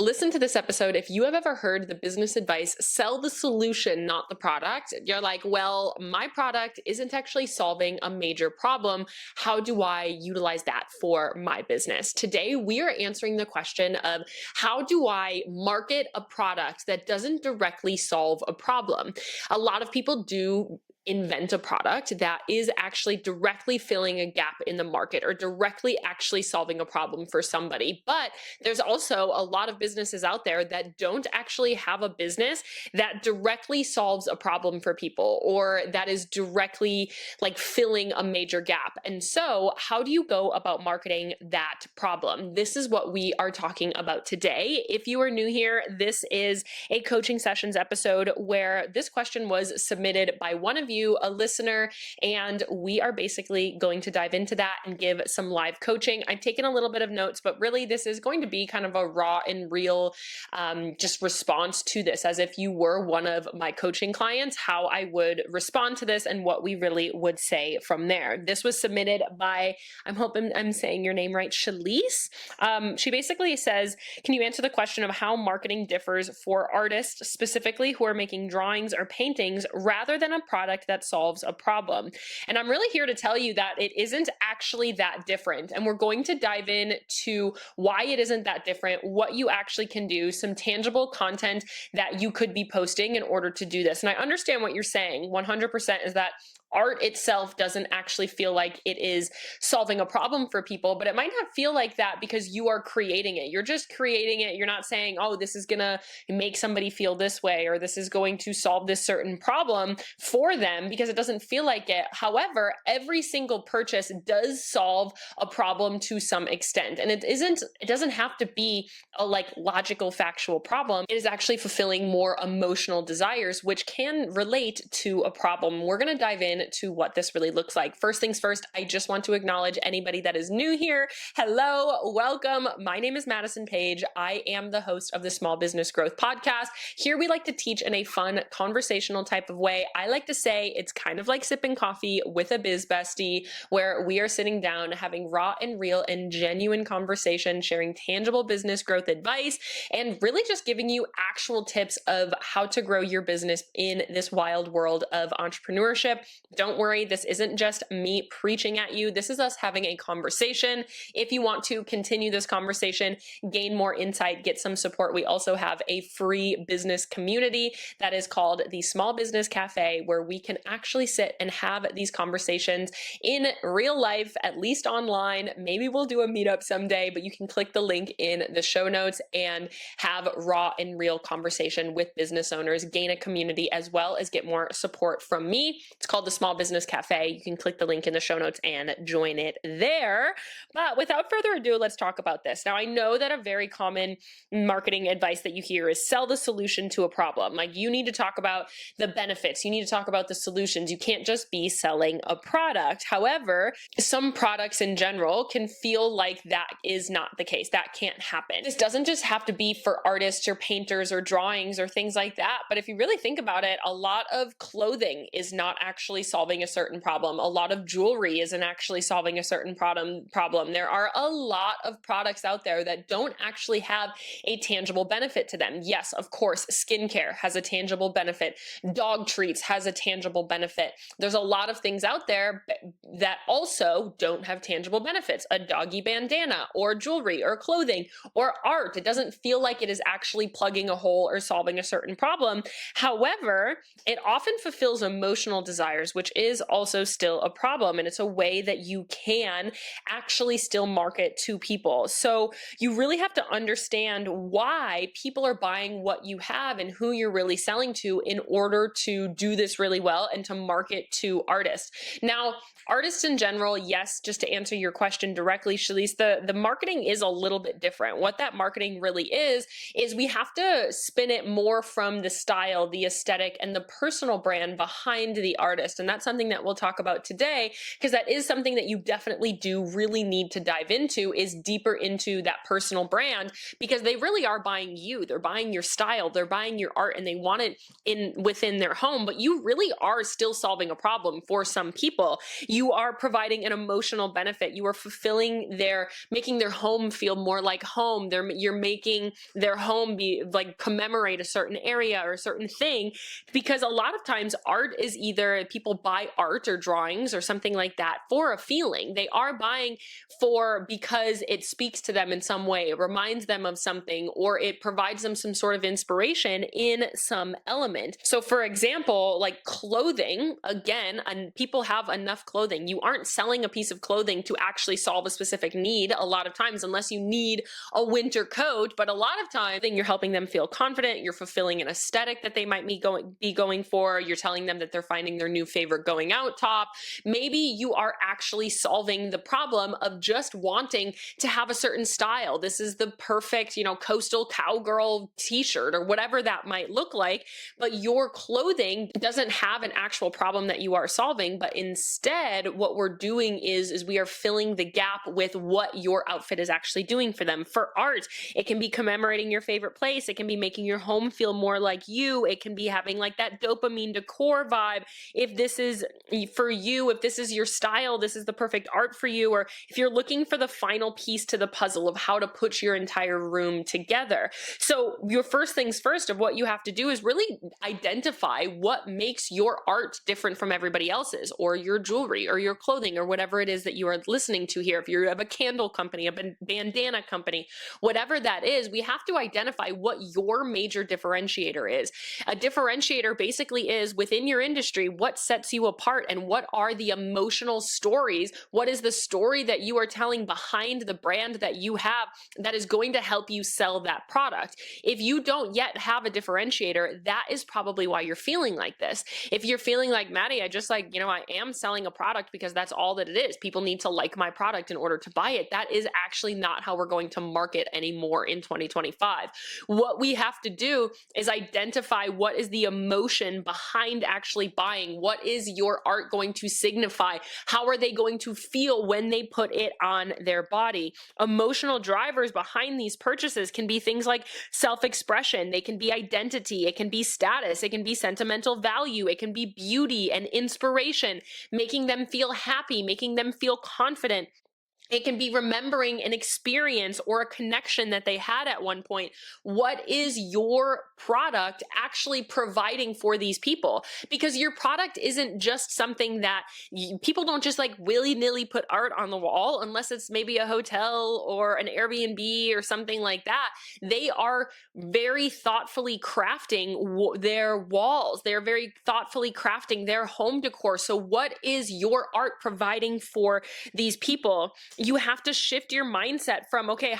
Listen to this episode. If you have ever heard the business advice, sell the solution, not the product, you're like, well, my product isn't actually solving a major problem. How do I utilize that for my business? Today, we are answering the question of how do I market a product that doesn't directly solve a problem? A lot of people do invent a product that is actually directly filling a gap in the market or directly actually solving a problem for somebody. But there's also a lot of businesses out there that don't actually have a business that directly solves a problem for people or that is directly like filling a major gap. And so, how do you go about marketing that problem? This is what we are talking about today. If you are new here, this is a coaching sessions episode where this question was submitted by one of you, a listener, and we are basically going to dive into that and give some live coaching. I've taken a little bit of notes, but really this is going to be kind of a raw and real just response to this, as if you were one of my coaching clients, how I would respond to this and what we really would say from there. This was submitted by, I'm hoping I'm saying your name right, Shalise. She basically says, can you answer the question of how marketing differs for artists specifically who are making drawings or paintings rather than a product that solves a problem? And I'm really here to tell you that it isn't actually that different. And we're going to dive in to why it isn't that different, what you actually can do, some tangible content that you could be posting in order to do this. And I understand what you're saying 100% is that art itself doesn't actually feel like it is solving a problem for people, but it might not feel like that because you are creating it. You're just creating it. You're not saying, oh, this is going to make somebody feel this way, or this is going to solve this certain problem for them, because it doesn't feel like it. However, every single purchase does solve a problem to some extent. And it doesn't have to be a like logical, factual problem. It is actually fulfilling more emotional desires, which can relate to a problem. We're going to dive in to what this really looks like. First things first, I just want to acknowledge anybody that is new here. Hello, welcome. My name is Madison Page. I am the host of the Small Business Growth Podcast. Here we like to teach in a fun, conversational type of way. I like to say it's kind of like sipping coffee with a biz bestie, where we are sitting down, having raw and real and genuine conversation, sharing tangible business growth advice, and really just giving you actual tips of how to grow your business in this wild world of entrepreneurship. Don't worry, this isn't just me preaching at you. This is us having a conversation. If you want to continue this conversation, gain more insight, get some support, we also have a free business community that is called the Small Business Cafe, where we can actually sit and have these conversations in real life, at least online. Maybe we'll do a meetup someday, but you can click the link in the show notes and have raw and real conversation with business owners, gain a community, as well as get more support from me. It's called the Small Business Cafe. You can click the link in the show notes and join it there. But without further ado, let's talk about this. Now, I know that a very common marketing advice that you hear is sell the solution to a problem. Like, you need to talk about the benefits. You need to talk about the solutions. You can't just be selling a product. However, some products in general can feel like that is not the case. That can't happen. This doesn't just have to be for artists or painters or drawings or things like that. But if you really think about it, a lot of clothing is not actually solving a certain problem. A lot of jewelry isn't actually solving a certain problem. There are a lot of products out there that don't actually have a tangible benefit to them. Yes, of course, skincare has a tangible benefit. Dog treats has a tangible benefit. There's a lot of things out there that also don't have tangible benefits. A doggy bandana or jewelry or clothing or art. It doesn't feel like it is actually plugging a hole or solving a certain problem. However, it often fulfills emotional desires, which is also still a problem. And it's a way that you can actually still market to people. So you really have to understand why people are buying what you have and who you're really selling to in order to do this really well and to market to artists. Now, artists in general, yes, just to answer your question directly, Shalise, the marketing is a little bit different. What that marketing really is we have to spin it more from the style, the aesthetic, and the personal brand behind the artist. And that's something that we'll talk about today, because that is something that you definitely do really need to dive into, is deeper into that personal brand, because they really are buying you. They're buying your style, they're buying your art, and they want it in within their home, but you really are still solving a problem for some people. You are providing an emotional benefit. You are fulfilling making their home feel more like home. You're making their home be like commemorate a certain area or a certain thing, because a lot of times art is either people buy art or drawings or something like that for a feeling. They are buying because it speaks to them in some way, it reminds them of something, or it provides them some sort of inspiration in some element. So for example, like clothing, again, and people have enough clothing. You aren't selling a piece of clothing to actually solve a specific need a lot of times, unless you need a winter coat. But a lot of times you're helping them feel confident, you're fulfilling an aesthetic that they might be going for, you're telling them that they're finding their new favorite going out top. Maybe you are actually solving the problem of just wanting to have a certain style. This is the perfect, coastal cowgirl t-shirt or whatever that might look like, but your clothing doesn't have an actual problem that you are solving. But instead, what we're doing is we are filling the gap with what your outfit is actually doing for them. For art, it can be commemorating your favorite place, it can be making your home feel more like you, it can be having like that dopamine decor vibe. If this is for you, if this is your style, this is the perfect art for you. Or if you're looking for the final piece to the puzzle of how to put your entire room together. So your first things first of what you have to do is really identify what makes your art different from everybody else's, or your jewelry or your clothing or whatever it is that you are listening to here. If you have a candle company, a bandana company, whatever that is, we have to identify what your major differentiator is. A differentiator basically is, within your industry, what sets you apart and what are the emotional stories? What is the story that you are telling behind the brand that you have that is going to help you sell that product? If you don't yet have a differentiator, that is probably why you're feeling like this. If you're feeling like, Maddie, I am selling a product because that's all that it is. People need to like my product in order to buy it. That is actually not how we're going to market anymore in 2025. What we have to do is identify what is the emotion behind actually buying. What is your art going to signify? How are they going to feel when they put it on their body? Emotional drivers behind these purchases can be things like self-expression, they can be identity, it can be status, it can be sentimental value, it can be beauty and inspiration, making them feel happy, making them feel confident. It can be remembering an experience or a connection that they had at one point. What is your product actually providing for these people? Because your product isn't just something that people don't just like willy-nilly put art on the wall, unless it's maybe a hotel or an Airbnb or something like that. They are very thoughtfully crafting their walls. They're very thoughtfully crafting their home decor. So what is your art providing for these people? You have to shift your mindset from, okay,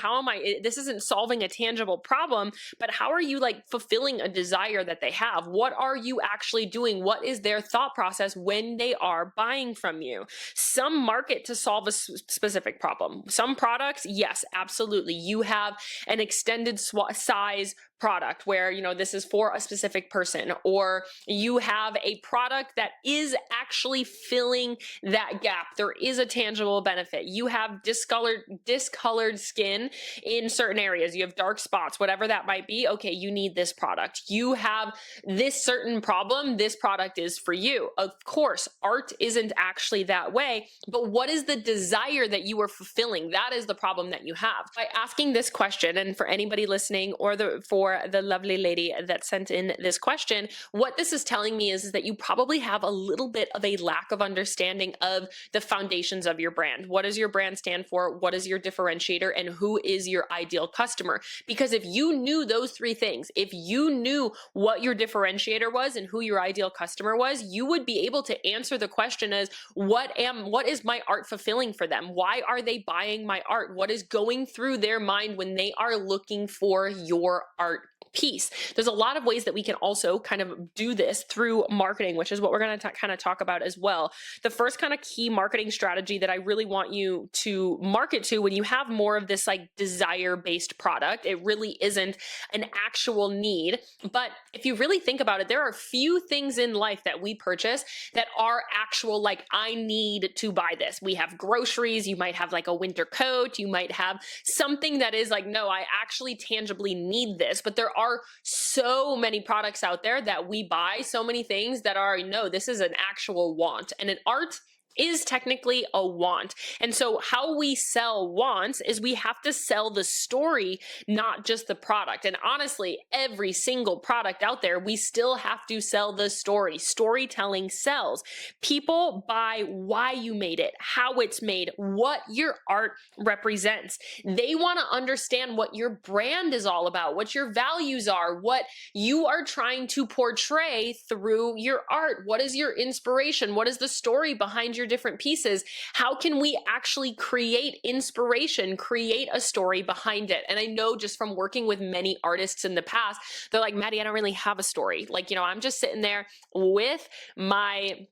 this isn't solving a tangible problem, but how are you like fulfilling a desire that they have? What are you actually doing? What is their thought process when they are buying from you? Some market to solve a specific problem. Some products, yes, absolutely. You have an extended size product where, this is for a specific person, or you have a product that is actually filling that gap. There is a tangible benefit. You have discolored skin in certain areas. You have dark spots, whatever that might be. Okay, you need this product. You have this certain problem. This product is for you. Of course, art isn't actually that way, but what is the desire that you are fulfilling? That is the problem that you have. By asking this question, and for anybody listening, or for the lovely lady that sent in this question, what this is telling me is that you probably have a little bit of a lack of understanding of the foundations of your brand. What does your brand stand for? What is your differentiator? And who is your ideal customer? Because if you knew those three things, if you knew what your differentiator was and who your ideal customer was, you would be able to answer the question as, what is my art fulfilling for them? Why are they buying my art? What is going through their mind when they are looking for your art? piece. There's a lot of ways that we can also kind of do this through marketing, which is what we're going to kind of talk about as well. The first kind of key marketing strategy that I really want you to market to when you have more of this like desire-based product, it really isn't an actual need. But if you really think about it, there are few things in life that we purchase that are actual, like, I need to buy this. We have groceries, you might have like a winter coat, you might have something that is like, no, I actually tangibly need this. But there are so many products out there that we buy, so many things that are, no, this is an actual want. And an art is technically a want. And so how we sell wants is we have to sell the story, not just the product. And honestly, every single product out there, we still have to sell the story. Storytelling sells. People buy why you made it, how it's made, what your art represents. They want to understand what your brand is all about, what your values are, what you are trying to portray through your art. What is your inspiration? What is the story behind your different pieces? How can we actually create inspiration, create a story behind it? And I know just from working with many artists in the past, they're like, Maddie, I don't really have a story. Like, I'm just sitting there with my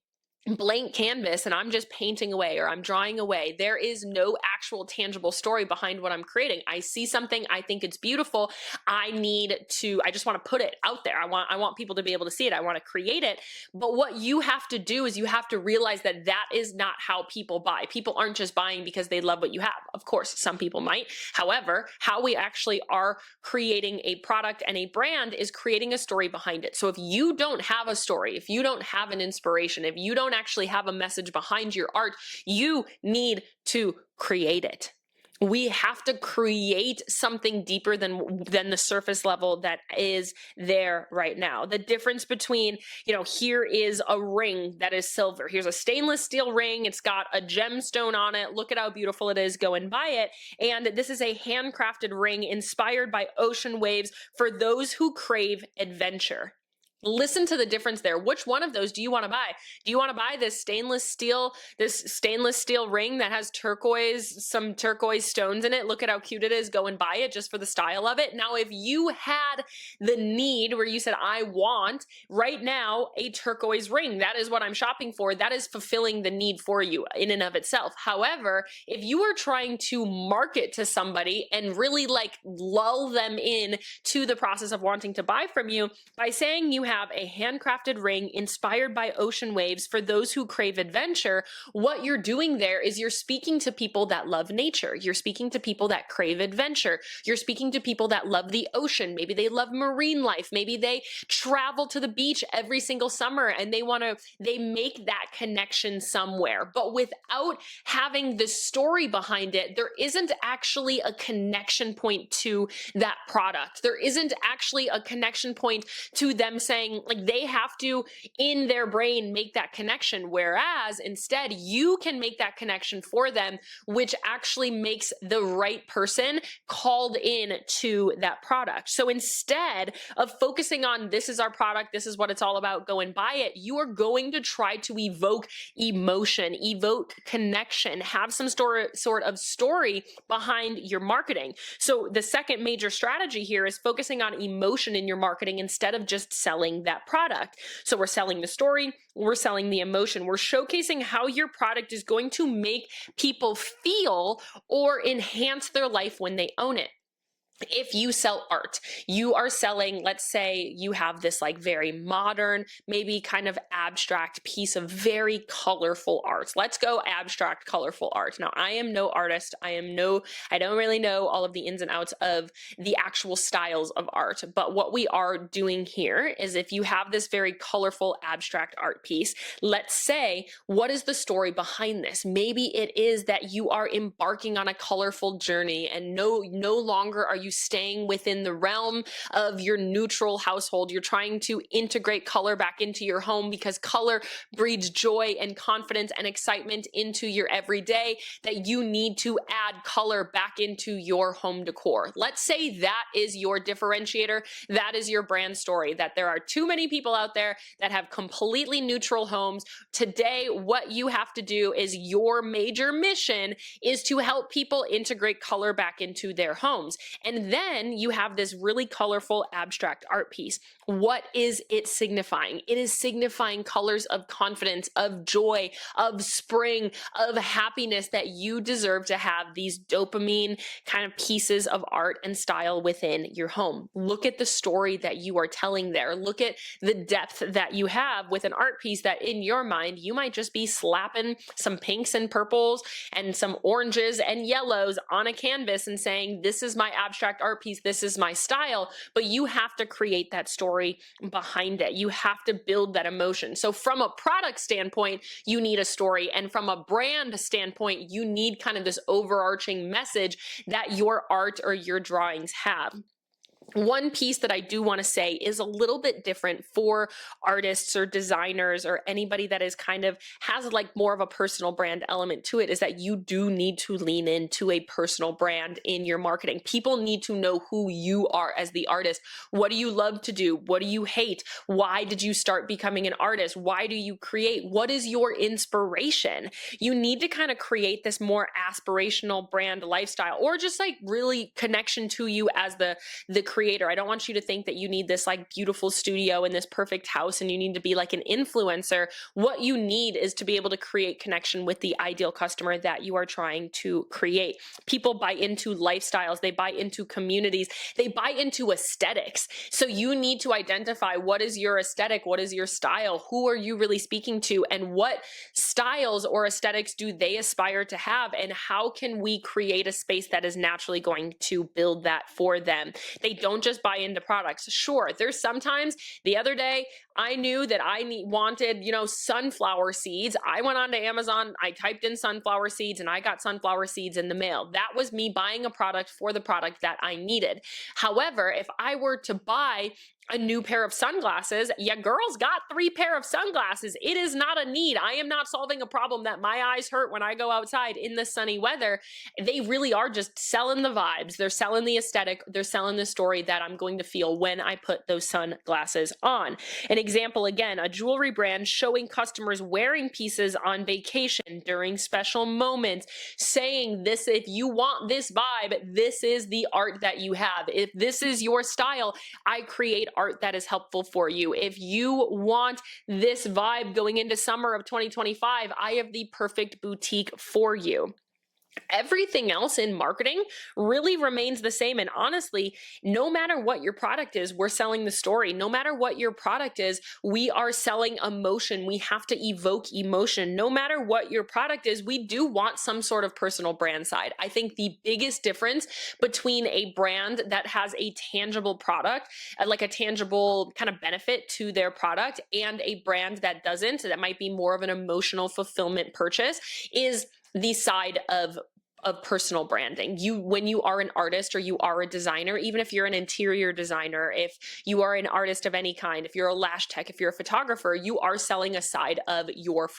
blank canvas and I'm just painting away or I'm drawing away. There is no actual tangible story behind what I'm creating. I see something, I think it's beautiful. I just want to put it out there. I want people to be able to see it. I want to create it. But what you have to do is you have to realize that that is not how people buy. People aren't just buying because they love what you have. Of course, some people might. However, how we actually are creating a product and a brand is creating a story behind it. So if you don't have a story, if you don't have an inspiration, if you don't actually have a message behind your art, you need to create it. We have to create something deeper than the surface level that is there right now. The difference between, here is a ring that is silver. Here's a stainless steel ring. It's got a gemstone on it. Look at how beautiful it is. Go and buy it. And this is a handcrafted ring inspired by ocean waves for those who crave adventure. Listen to the difference there. Which one of those do you want to buy? Do you want to buy this stainless steel ring that has some turquoise stones in it? Look at how cute it is. Go and buy it just for the style of it. Now, if you had the need where you said, I want right now a turquoise ring, that is what I'm shopping for. That is fulfilling the need for you in and of itself. However, if you are trying to market to somebody and really like lull them in to the process of wanting to buy from you by saying you have a handcrafted ring inspired by ocean waves for those who crave adventure, what you're doing there is you're speaking to people that love nature. You're speaking to people that crave adventure. You're speaking to people that love the ocean. Maybe they love marine life. Maybe they travel to the beach every single summer and they make that connection somewhere. But without having the story behind it, there isn't actually a connection point to that product. There isn't actually a connection point to them saying, like, they have to in their brain make that connection, whereas instead you can make that connection for them, which actually makes the right person called in to that product. So instead of focusing on this is our product, this is what it's all about, go and buy it, you are going to try to evoke emotion, evoke connection, have some sort of story behind your marketing. So the second major strategy here is focusing on emotion in your marketing instead of just selling that product. So we're selling the story, we're selling the emotion, we're showcasing how your product is going to make people feel or enhance their life when they own it. If you sell art, you are selling, let's say you have this like very modern, maybe kind of abstract piece of very colorful art. Let's go abstract, colorful art. Now, I am no artist. I don't really know all of the ins and outs of the actual styles of art. But what we are doing here is if you have this very colorful abstract art piece, let's say, what is the story behind this? Maybe it is that you are embarking on a colorful journey and no longer are you staying within the realm of your neutral household. You're trying to integrate color back into your home because color breeds joy and confidence and excitement into your everyday, that you need to add color back into your home decor. Let's say that is your differentiator. That is your brand story, that there are too many people out there that have completely neutral homes. Today, what you have to do is your major mission is to help people integrate color back into their homes. And And then you have this really colorful abstract art piece. What is it signifying? It is signifying colors of confidence, of joy, of spring, of happiness, that you deserve to have these dopamine kind of pieces of art and style within your home. Look at the story that you are telling there. Look at the depth that you have with an art piece that in your mind, you might just be slapping some pinks and purples and some oranges and yellows on a canvas and saying, this is my abstract art piece, this is my style. But you have to create that story behind it. You have to build that emotion. So from a product standpoint, you need a story. And from a brand standpoint, you need kind of this overarching message that your art or your drawings have. One piece that I do want to say is a little bit different for artists or designers or anybody that is kind of has like more of a personal brand element to it, is that you do need to lean into a personal brand in your marketing. People need to know who you are as the artist. What do you love to do? What do you hate? Why did you start becoming an artist? Why do you create? What is your inspiration? You need to kind of create this more aspirational brand lifestyle, or just like really connection to you as the creator. I don't want you to think that you need this like beautiful studio and this perfect house and you need to be like an influencer. What you need is to be able to create connection with the ideal customer that you are trying to create. People buy into lifestyles, they buy into communities, they buy into aesthetics. So you need to identify what is your aesthetic, what is your style, who are you really speaking to, and what styles or aesthetics do they aspire to have, and how can we create a space that is naturally going to build that for them. They don't just buy into products. Sure, there's sometimes, the other day, I knew that I wanted, sunflower seeds. I went onto Amazon, I typed in sunflower seeds, and I got sunflower seeds in the mail. That was me buying a product for the product that I needed. However, if I were to buy a new pair of sunglasses, yeah, girl's got 3 pair of sunglasses. It is not a need. I am not solving a problem that my eyes hurt when I go outside in the sunny weather. They really are just selling the vibes. They're selling the aesthetic. They're selling the story that I'm going to feel when I put those sunglasses on. An example, again, a jewelry brand showing customers wearing pieces on vacation during special moments, saying this, if you want this vibe, this is the art that you have. If this is your style, I create art that is helpful for you. If you want this vibe going into summer of 2025, I have the perfect boutique for you. Everything else in marketing really remains the same. And honestly, no matter what your product is, we're selling the story. No matter what your product is, we are selling emotion. We have to evoke emotion. No matter what your product is, we do want some sort of personal brand side. I think the biggest difference between a brand that has a tangible product, like a tangible kind of benefit to their product, and a brand that doesn't, that might be more of an emotional fulfillment purchase, is the side of personal branding. When you are an artist or you are a designer, even if you're an interior designer, if you are an artist of any kind, if you're a lash tech, if you're a photographer, you are selling a side of your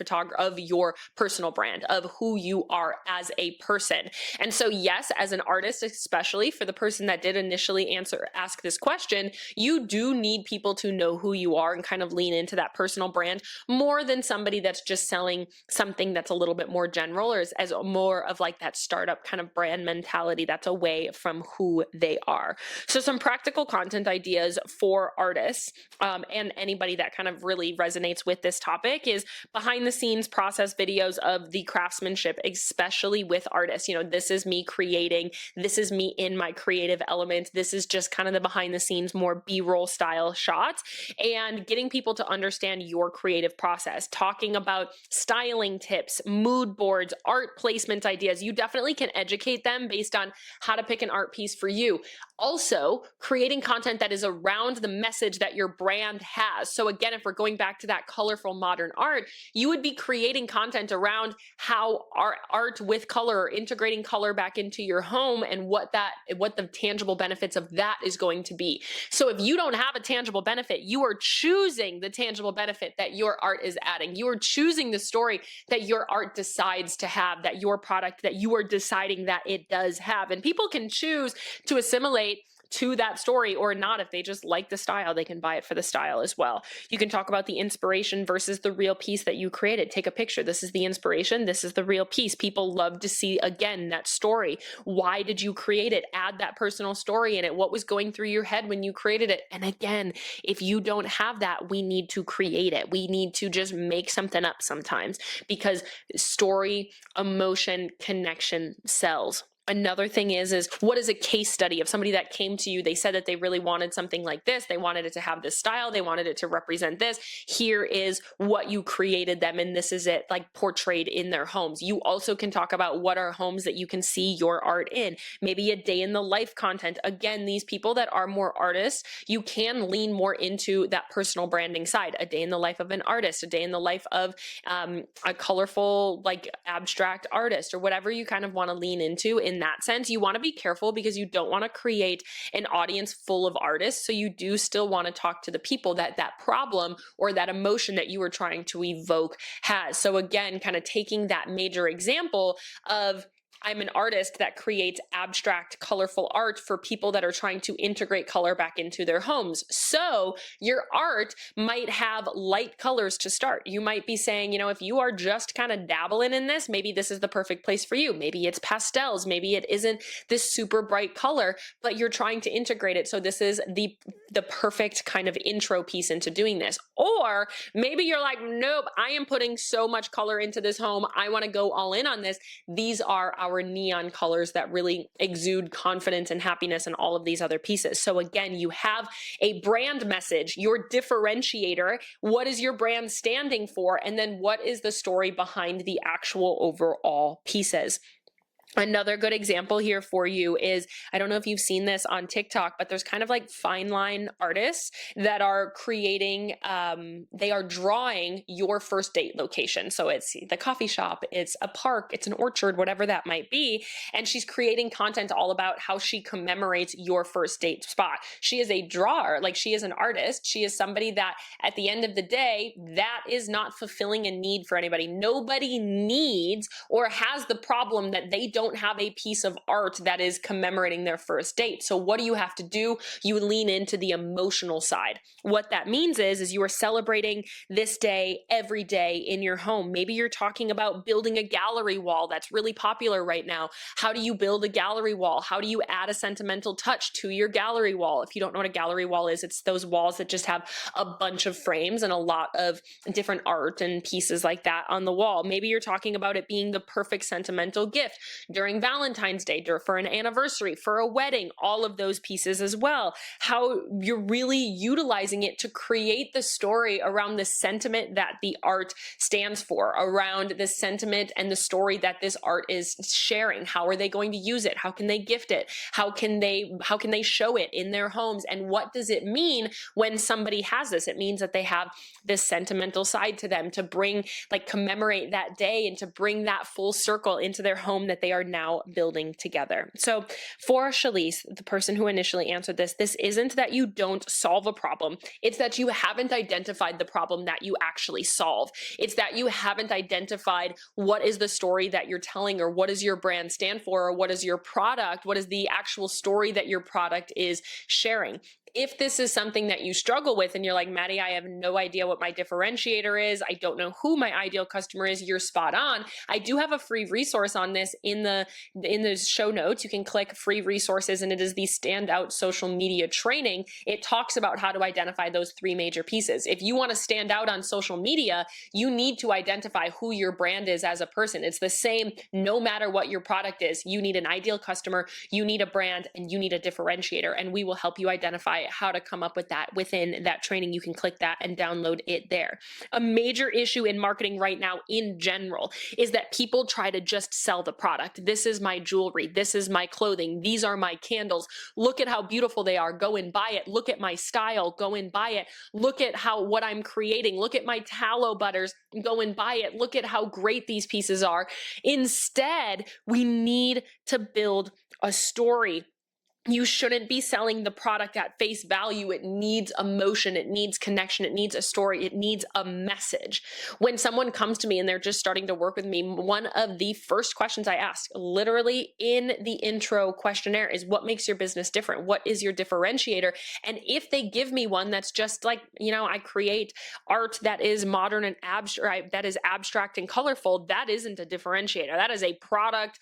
personal brand, of who you are as a person. And so yes, as an artist, especially for the person that did initially ask this question, you do need people to know who you are and kind of lean into that personal brand more than somebody that's just selling something that's a little bit more general, or as more of like that startup kind of brand mentality that's away from who they are. So some practical content ideas for artists and anybody that kind of really resonates with this topic is behind the scenes process videos of the craftsmanship, especially with artists. This is me creating, this is me in my creative element. This is just kind of the behind the scenes, more B-roll style shots, and getting people to understand your creative process, talking about styling tips, mood boards, art placement ideas. You definitely can educate them based on how to pick an art piece for you. Also, creating content that is around the message that your brand has. So again, if we're going back to that colorful modern art, you would be creating content around how art with color, or integrating color back into your home, and what the tangible benefits of that is going to be. So if you don't have a tangible benefit, you are choosing the tangible benefit that your art is adding. You are choosing the story that your art decides to have, that your product, that you are deciding that it does have. And people can choose to assimilate to that story or not. If they just like the style, they can buy it for the style as well. You can talk about the inspiration versus the real piece that you created. Take a picture. This is the inspiration. This is the real piece. People love to see, again, that story. Why did you create it? Add that personal story in it. What was going through your head when you created it? And again, if you don't have that, we need to create it. We need to just make something up sometimes, because story, emotion, connection sells. Another thing is what is a case study of somebody that came to you? They said that they really wanted something like this. They wanted it to have this style. They wanted it to represent this. Here is what you created them, and this is it, like portrayed in their homes. You also can talk about what are homes that you can see your art in. Maybe a day in the life content. Again, these people that are more artists, you can lean more into that personal branding side. A day in the life of an artist, a day in the life of a colorful, like abstract artist, or whatever you kind of want to lean into in that sense. You want to be careful because you don't want to create an audience full of artists. So you do still want to talk to the people that that problem or that emotion that you were trying to evoke has. So again, kind of taking that major example of, I'm an artist that creates abstract, colorful art for people that are trying to integrate color back into their homes. So your art might have light colors to start. You might be saying, if you are just kind of dabbling in this, maybe this is the perfect place for you. Maybe it's pastels. Maybe it isn't this super bright color, but you're trying to integrate it. So this is the perfect kind of intro piece into doing this. Or maybe you're like, nope, I am putting so much color into this home. I want to go all in on this. These are our neon colors that really exude confidence and happiness and all of these other pieces. So again, you have a brand message, your differentiator. What is your brand standing for? And then what is the story behind the actual overall pieces? Another good example here for you is, I don't know if you've seen this on TikTok, but there's kind of like fine line artists that are creating, they are drawing your first date location. So it's the coffee shop, it's a park, it's an orchard, whatever that might be. And she's creating content all about how she commemorates your first date spot. She is a drawer, like she is an artist. She is somebody that at the end of the day, that is not fulfilling a need for anybody. Nobody needs or has the problem that they don't have a piece of art that is commemorating their first date. So what do you have to do? You lean into the emotional side. What that means is you are celebrating this day every day in your home. Maybe you're talking about building a gallery wall that's really popular right now. How do you build a gallery wall? How do you add a sentimental touch to your gallery wall? If you don't know what a gallery wall is, it's those walls that just have a bunch of frames and a lot of different art and pieces like that on the wall. Maybe you're talking about it being the perfect sentimental gift during Valentine's Day, for an anniversary, for a wedding, all of those pieces as well. How you're really utilizing it to create the story around the sentiment that the art stands for, around the sentiment and the story that this art is sharing. How are they going to use it? How can they gift it? How can they show it in their homes? And what does it mean when somebody has this? It means that they have this sentimental side to them to bring, like, commemorate that day and to bring that full circle into their home that they are now building together. So for Shalise, the person who initially answered this isn't that you don't solve a problem. It's that you haven't identified the problem that you actually solve. It's that you haven't identified what is the story that you're telling, or what does your brand stand for, or what is your product, what is the actual story that your product is sharing. If this is something that you struggle with and you're like, Maddie, I have no idea what my differentiator is, I don't know who my ideal customer is, you're spot on. I do have a free resource on this in the show notes. You can click free resources, and it is the Standout Social Media Training. It talks about how to identify those three major pieces. If you want to stand out on social media, you need to identify who your brand is as a person. It's the same no matter what your product is. You need an ideal customer, you need a brand, and you need a differentiator, and we will help you identify how to come up with that within that training. You can click that and download it there. A major issue in marketing right now in general is that people try to just sell the product. This is my jewelry. This is my clothing. These are my candles. Look at how beautiful they are. Go and buy it. Look at my style. Go and buy it. Look at what I'm creating. Look at my tallow butters. Go and buy it. Look at how great these pieces are. Instead, we need to build a story. You shouldn't be selling the product at face value. It needs emotion, it needs connection, it needs a story, it needs a message. When someone comes to me and they're just starting to work with me, one of the first questions I ask, literally in the intro questionnaire, is what makes your business different? What is your differentiator? And if they give me one that's just like, I create art that is modern and abstract, that is abstract and colorful, that isn't a differentiator. That is a product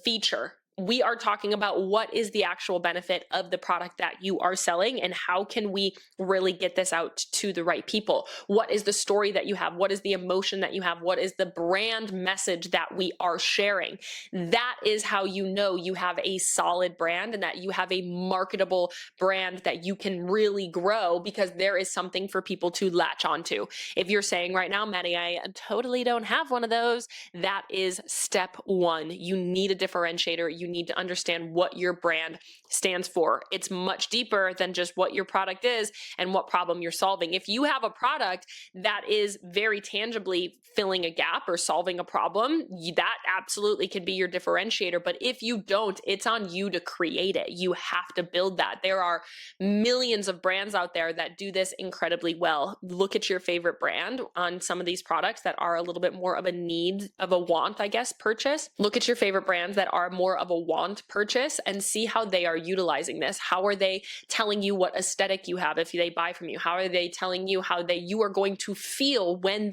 feature. We are talking about what is the actual benefit of the product that you are selling, and how can we really get this out to the right people? What is the story that you have? What is the emotion that you have? What is the brand message that we are sharing? That is how you know you have a solid brand and that you have a marketable brand that you can really grow, because there is something for people to latch onto. If you're saying right now, Maddie, I totally don't have one of those, that is step one. You need a differentiator. You need to understand what your brand stands for. It's much deeper than just what your product is and what problem you're solving. If you have a product that is very tangibly filling a gap or solving a problem, that absolutely can be your differentiator. But if you don't, it's on you to create it. You have to build that. There are millions of brands out there that do this incredibly well. Look at your favorite brand on some of these products that are a little bit more of a need, of a want, I guess, purchase. Look at your favorite brands that are more of a want purchase and see how they are utilizing this. How are they telling you what aesthetic you have if they buy from you? How are they telling you how you are going to feel when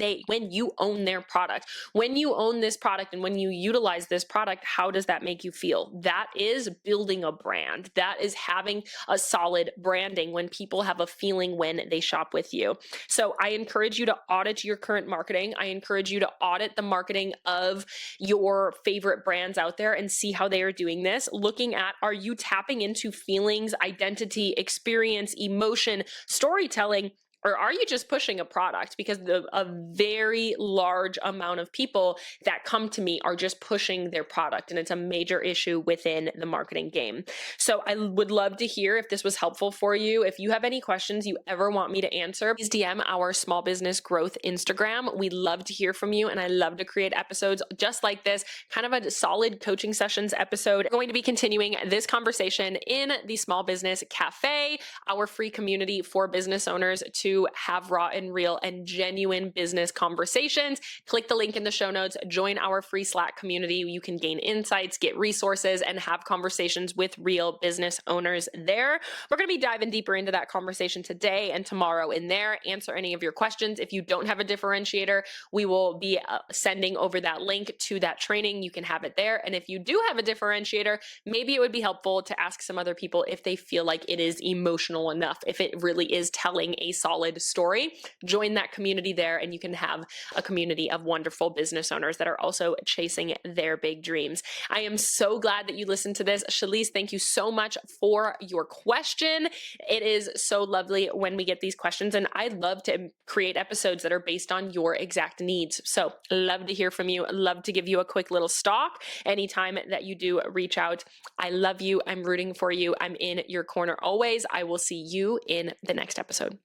you own their product? When you own this product and when you utilize this product, how does that make you feel? That is building a brand. That is having a solid branding when people have a feeling when they shop with you. So I encourage you to audit your current marketing. I encourage you to audit the marketing of your favorite brands out there and see how they are doing this. Looking at, are you tapping into feelings, identity, experience, emotion, storytelling? Or are you just pushing a product? Because a very large amount of people that come to me are just pushing their product, and it's a major issue within the marketing game. So I would love to hear if this was helpful for you. If you have any questions you ever want me to answer, please DM our small business growth Instagram. We love to hear from you, and I love to create episodes just like this, kind of a solid coaching sessions episode. We're going to be continuing this conversation in the Small Business Cafe, our free community for business owners to have raw and real and genuine business conversations. Click the link in the show notes, join our free Slack community. You can gain insights, get resources, and have conversations with real business owners there. We're going to be diving deeper into that conversation today and tomorrow in there. Answer any of your questions. If you don't have a differentiator, we will be sending over that link to that training. You can have it there. And if you do have a differentiator, maybe it would be helpful to ask some other people if they feel like it is emotional enough, if it really is telling a solid story. Join that community there, and you can have a community of wonderful business owners that are also chasing their big dreams. I am so glad that you listened to this. Shalise, thank you so much for your question. It is so lovely when we get these questions, and I love to create episodes that are based on your exact needs. So love to hear from you. Love to give you a quick little stalk anytime that you do reach out. I love you. I'm rooting for you. I'm in your corner always. I will see you in the next episode.